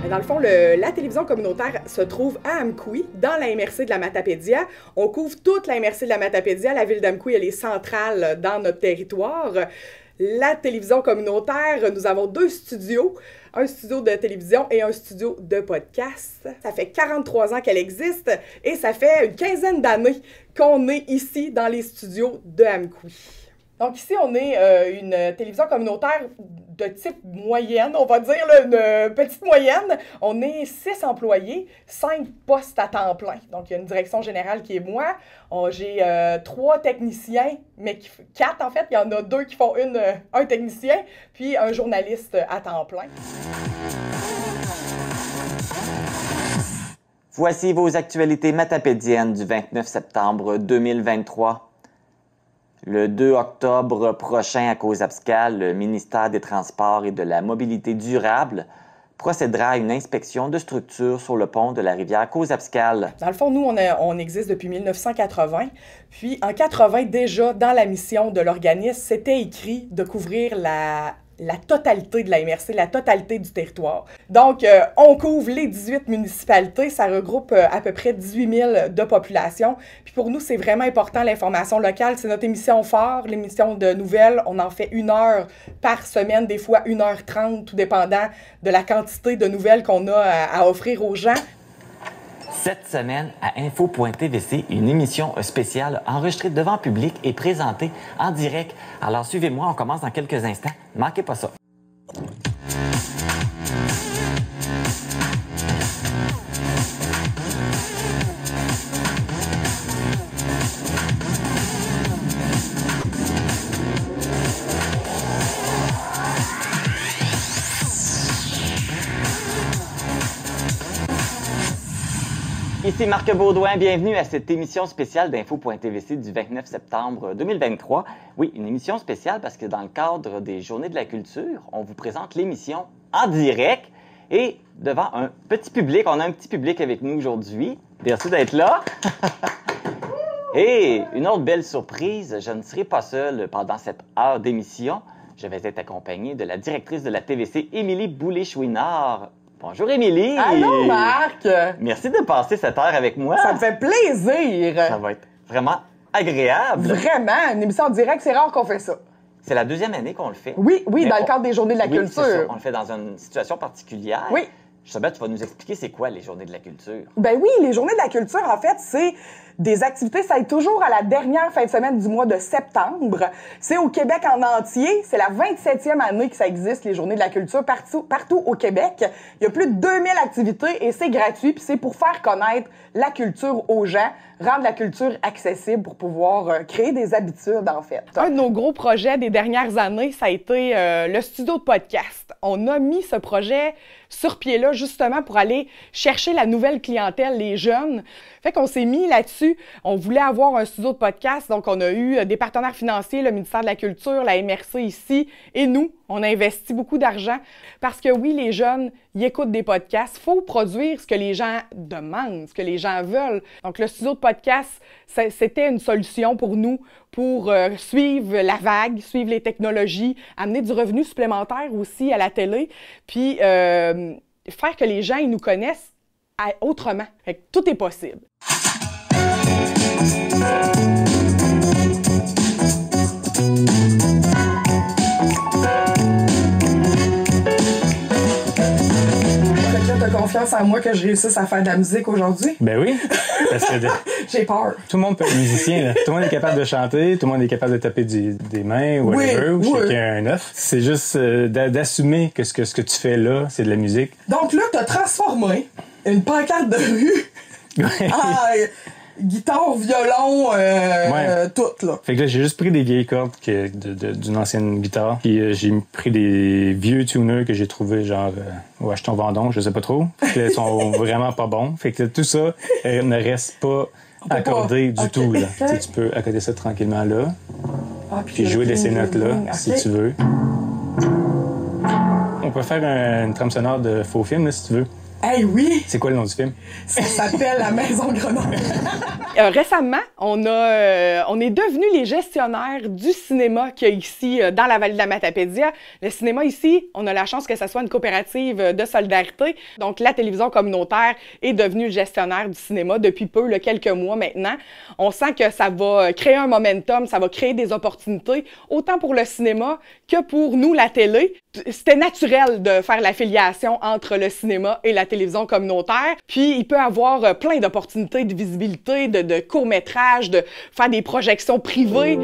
Dans le fond, la télévision communautaire se trouve à Amkoui, dans la MRC de la Matapédia. On couvre toute la MRC de la Matapédia. La ville d'Amkoui, elle est centrale dans notre territoire. La télévision communautaire, nous avons 2 studios, un studio de télévision et un studio de podcast. Ça fait 43 ans qu'elle existe et ça fait une quinzaine d'années qu'on est ici dans les studios de Amkoui. Donc ici, on est une télévision communautaire de type moyenne, on va dire, là, une petite moyenne. On est 6 employés, 5 postes à temps plein. Donc il y a une direction générale qui est moi. J'ai 3 techniciens, mais 4 en fait. Il y en a 2 qui font un technicien, puis un journaliste à temps plein. Voici vos actualités matapédiennes du 29 septembre 2023. Le 2 octobre prochain, à Causapscal, le ministère des Transports et de la Mobilité durable procédera à une inspection de structures sur le pont de la rivière Causapscal. Dans le fond, nous, on existe depuis 1980. Puis, en 80, déjà, dans la mission de l'organisme, c'était écrit de couvrir la totalité de la MRC, la totalité du territoire. Donc, on couvre les 18 municipalités. Ça regroupe à peu près 18 000 de population. Puis pour nous, c'est vraiment important, l'information locale. C'est notre émission phare, l'émission de nouvelles. On en fait 1 heure par semaine, des fois 1h30, tout dépendant de la quantité de nouvelles qu'on a à offrir aux gens. Cette semaine, à Info.tvc, une émission spéciale enregistrée devant public et présentée en direct. Alors suivez-moi, on commence dans quelques instants. Ne manquez pas ça. Ici Marc Baudouin, bienvenue à cette émission spéciale d'Info.tvc du 29 septembre 2023. Oui, une émission spéciale parce que dans le cadre des Journées de la culture, on vous présente l'émission en direct et devant un petit public. On a un petit public avec nous aujourd'hui. Merci d'être là. Et une autre belle surprise, je ne serai pas seul pendant cette heure d'émission. Je vais être accompagné de la directrice de la TVC, Émilie Boulay-Chouinard. Bonjour Émilie! Allô Marc! Merci de passer cette heure avec moi. Ça me fait plaisir! Ça va être vraiment agréable. Vraiment! Une émission en direct, c'est rare qu'on fait ça. C'est la 2e année qu'on le fait. Oui, dans le cadre des Journées de la culture. C'est ça. On le fait dans une situation particulière. Oui. Justement, tu vas nous expliquer c'est quoi les Journées de la culture. Ben oui, les Journées de la culture, en fait, c'est des activités, ça est toujours à la dernière fin de semaine du mois de septembre. C'est au Québec en entier. C'est la 27e année que ça existe, les Journées de la culture, partout au Québec. Il y a plus de 2000 activités et c'est gratuit. Puis c'est pour faire connaître la culture aux gens, rendre la culture accessible pour pouvoir créer des habitudes, en fait. Un de nos gros projets des dernières années, ça a été le studio de podcast. On a mis ce projet sur pied là, justement, pour aller chercher la nouvelle clientèle, les jeunes. Fait qu'on s'est mis là-dessus. On voulait avoir un studio de podcast, donc on a eu des partenaires financiers, le ministère de la Culture, la MRC ici, et nous, on a investi beaucoup d'argent parce que oui, les jeunes, ils écoutent des podcasts. Il faut produire ce que les gens demandent, ce que les gens veulent. Donc, le studio de podcast, c'était une solution pour nous pour suivre la vague, suivre les technologies, amener du revenu supplémentaire aussi à la télé, puis faire que les gens ils nous connaissent autrement. Fait que tout est possible. T'as confiance en moi que je réussisse à faire de la musique aujourd'hui? Ben oui, parce que j'ai peur. Tout le monde peut être musicien. Là. Tout le monde est capable de chanter, tout le monde est capable de taper des mains ou whatever, ou shaker un œuf. C'est juste d'assumer que ce que tu fais là, c'est de la musique. Donc là, t'as transformé une pancarte de rue en guitare, violon, tout, là. Fait que là, j'ai juste pris des vieilles cordes d'une ancienne guitare. Puis j'ai pris des vieux tuners que j'ai trouvés, genre, au Acheton Vendôme, je sais pas trop. Puis là, ils sont vraiment pas bons. Fait que tout ça ne reste pas accordé du tout, là. Okay. Tu peux accorder ça tranquillement là. Puis jouer de ces notes-là, si tu veux. On peut faire une trame sonore de faux film, là, si tu veux. Hey, oui! C'est quoi le nom du film? Ça s'appelle La Maison Grenoble. Récemment, on est devenus les gestionnaires du cinéma qu'il y a ici, dans la vallée de la Matapédia. Le cinéma ici, on a la chance que ça soit une coopérative de solidarité. Donc, la télévision communautaire est devenue le gestionnaire du cinéma depuis peu, quelques mois maintenant. On sent que ça va créer un momentum, ça va créer des opportunités, autant pour le cinéma que pour nous, la télé. C'était naturel de faire l'affiliation entre le cinéma et la télévision communautaire. Puis, il peut y avoir plein d'opportunités de visibilité, de courts-métrages, de faire des projections privées.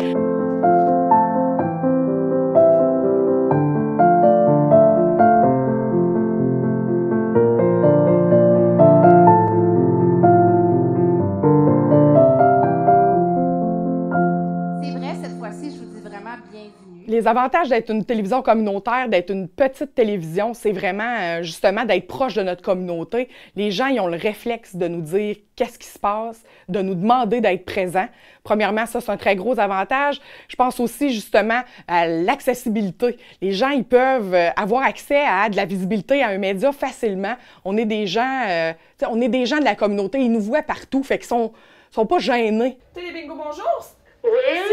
Les avantages d'être une télévision communautaire, d'être une petite télévision, c'est vraiment justement d'être proche de notre communauté. Les gens, ils ont le réflexe de nous dire qu'est-ce qui se passe, de nous demander d'être présents. Premièrement, ça, c'est un très gros avantage. Je pense aussi justement à l'accessibilité. Les gens, ils peuvent avoir accès à de la visibilité à un média facilement. On est des gens de la communauté, ils nous voient partout, fait qu'ils sont pas gênés. Télébingo, bonjour! Oui,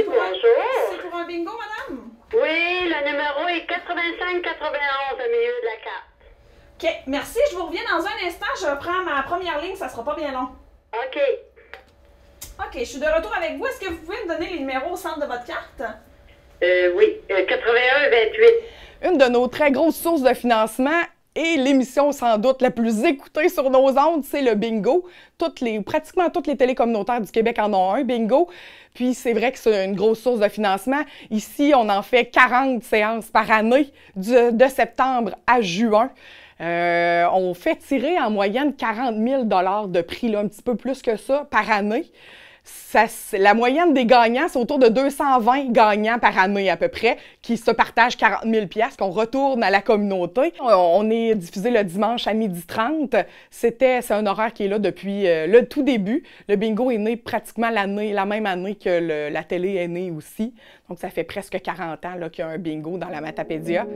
bonjour. C'est pour un bingo, madame? Oui, le numéro est 85-91 au milieu de la carte. OK, merci. Je vous reviens dans un instant. Je prends ma première ligne. Ça sera pas bien long. OK. OK, je suis de retour avec vous. Est-ce que vous pouvez me donner les numéros au centre de votre carte? Oui, 81-28. Une de nos très grosses sources de financement et l'émission sans doute la plus écoutée sur nos ondes, c'est le bingo. Pratiquement toutes les télés communautaires du Québec en ont un bingo. Puis c'est vrai que c'est une grosse source de financement. Ici, on en fait 40 séances par année, de septembre à juin. On fait tirer en moyenne 40 000 $ de prix, un petit peu plus que ça, par année. La moyenne des gagnants, c'est autour de 220 gagnants par année à peu près, qui se partagent 40 000 $, qu'on retourne à la communauté. On est diffusé le dimanche à 12h30. C'est un horaire qui est là depuis le tout début. Le bingo est né pratiquement la même année que la télé est née aussi. Donc, ça fait presque 40 ans qu'il y a un bingo dans la Matapédia.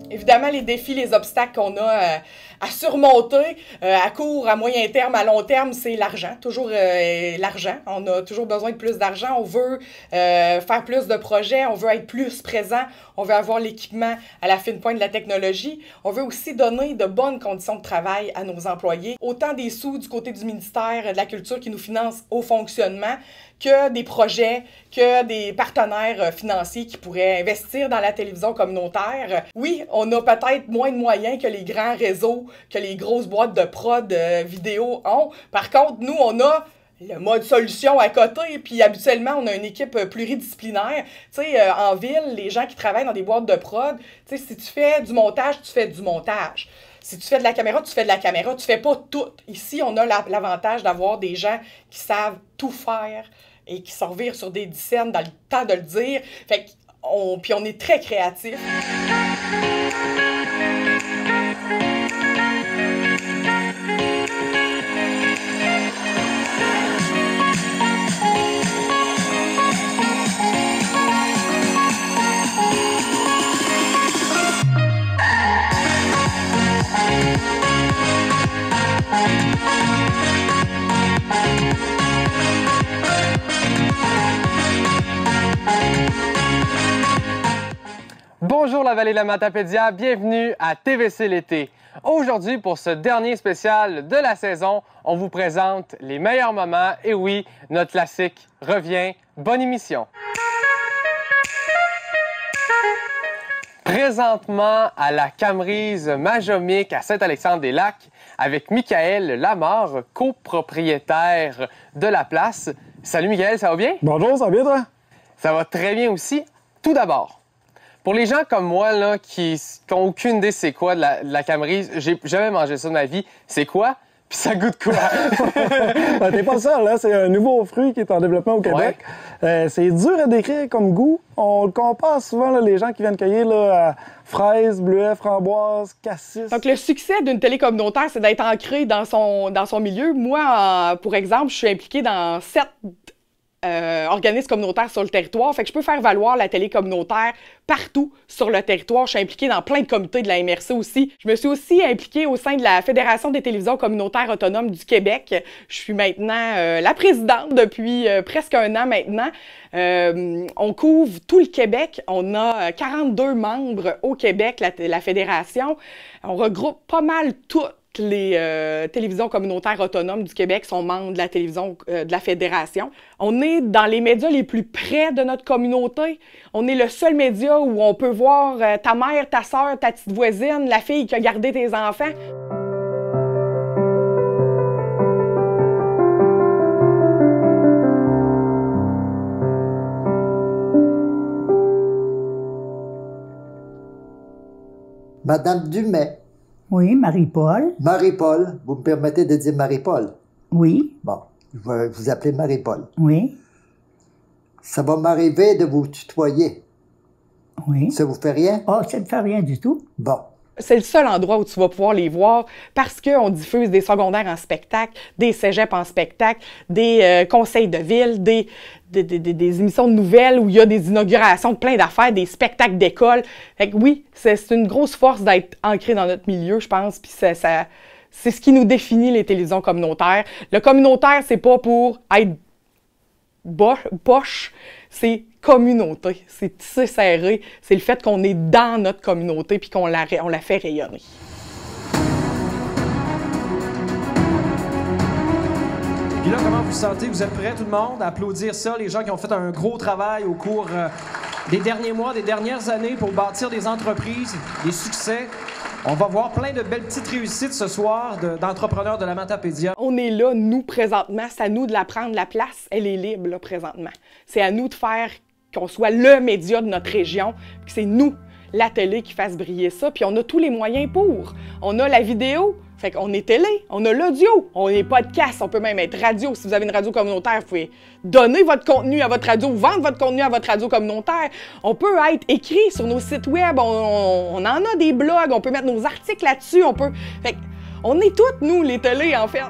Évidemment, les défis, les obstacles qu'on a à surmonter à court, à moyen terme, à long terme, c'est l'argent. Toujours l'argent. On a toujours besoin de plus d'argent. On veut faire plus de projets. On veut être plus présent. On veut avoir l'équipement à la fine pointe de la technologie. On veut aussi donner de bonnes conditions de travail à nos employés. Autant des sous du côté du ministère de la Culture qui nous finance au fonctionnement que des projets, que des partenaires financiers qui pourraient investir dans la télévision communautaire. Oui, on a peut-être moins de moyens que les grands réseaux, que les grosses boîtes de prod vidéo ont. Par contre, nous, on a le mode solution à côté, puis habituellement, on a une équipe pluridisciplinaire. Tu sais, en ville, les gens qui travaillent dans des boîtes de prod, tu sais, si tu fais du montage, tu fais du montage. Si tu fais de la caméra, tu fais de la caméra. Tu fais pas tout. Ici, on a l'avantage d'avoir des gens qui savent tout faire et qui servirent sur des scènes dans le temps de le dire. Fait puis on est très créatifs. Bonjour la vallée de la Matapédia, bienvenue à TVC l'été. Aujourd'hui, pour ce dernier spécial de la saison, on vous présente les meilleurs moments. Et oui, notre classique revient. Bonne émission! Présentement à la Camerise Majomique à Saint-Alexandre-des-Lacs avec Michael Lamarre, copropriétaire de la place. Salut Michael, ça va bien? Bonjour, ça va bien toi? Ça va très bien aussi. Tout d'abord, Pour les gens comme moi, là, qui n'ont aucune idée c'est quoi de la camerise, j'ai jamais mangé ça de ma vie. C'est quoi? Puis ça goûte quoi? Ben, t'es pas seul, là. C'est un nouveau fruit qui est en développement au Québec. C'est dur à décrire comme goût. On le compare souvent, là, les gens qui viennent cueillir là, à fraises, bleuets, framboises, cassis. Donc, le succès d'une télé communautaire, c'est d'être ancré dans son milieu. Moi, pour exemple, je suis impliquée dans 7 organismes communautaires sur le territoire. Fait que je peux faire valoir la télé communautaire partout sur le territoire. Je suis impliquée dans plein de comités de la MRC aussi. Je me suis aussi impliquée au sein de la Fédération des télévisions communautaires autonomes du Québec. Je suis maintenant la présidente depuis presque un an maintenant. On couvre tout le Québec. On a 42 membres au Québec, la fédération. On regroupe pas mal toutes les télévisions communautaires autonomes du Québec sont membres de la télévision de la Fédération. On est dans les médias les plus près de notre communauté. On est le seul média où on peut voir ta mère, ta soeur, ta petite voisine, la fille qui a gardé tes enfants. Madame Dumais. Oui, Marie-Paul. Marie-Paul, vous me permettez de dire Marie-Paul? Oui. Bon, je vais vous appeler Marie-Paul. Oui. Ça va m'arriver de vous tutoyer. Oui. Ça vous fait rien? Oh, ça ne fait rien du tout. Bon. C'est le seul endroit où tu vas pouvoir les voir parce qu'on diffuse des secondaires en spectacle, des cégeps en spectacle, des conseils de ville, des émissions de nouvelles où il y a des inaugurations de plein d'affaires, des spectacles d'école. Fait que oui, c'est une grosse force d'être ancré dans notre milieu, je pense, puis c'est ce qui nous définit les télévisions communautaires. Le communautaire, c'est pas pour être poche, c'est communauté, c'est tissé serré, c'est le fait qu'on est dans notre communauté puis qu'on la fait rayonner. Puis là, comment vous vous sentez? Vous êtes prêts, tout le monde, à applaudir ça? Les gens qui ont fait un gros travail au cours des derniers mois, des dernières années pour bâtir des entreprises, des succès. On va voir plein de belles petites réussites ce soir d'entrepreneurs de la Matapédia. On est là, nous, présentement. C'est à nous de la prendre. La place, elle est libre, là, présentement. C'est à nous de faire qu'on soit le média de notre région, puis c'est nous, la télé, qui fasse briller ça. Puis on a tous les moyens pour. On a la vidéo, fait qu'on est télé, on a l'audio, on est podcast, on peut même être radio. Si vous avez une radio communautaire, vous pouvez donner votre contenu à votre radio, vendre votre contenu à votre radio communautaire. On peut être écrit sur nos sites web, on en a des blogs, on peut mettre nos articles là-dessus, on peut... Fait qu'on est toutes, nous, les télés, en fait.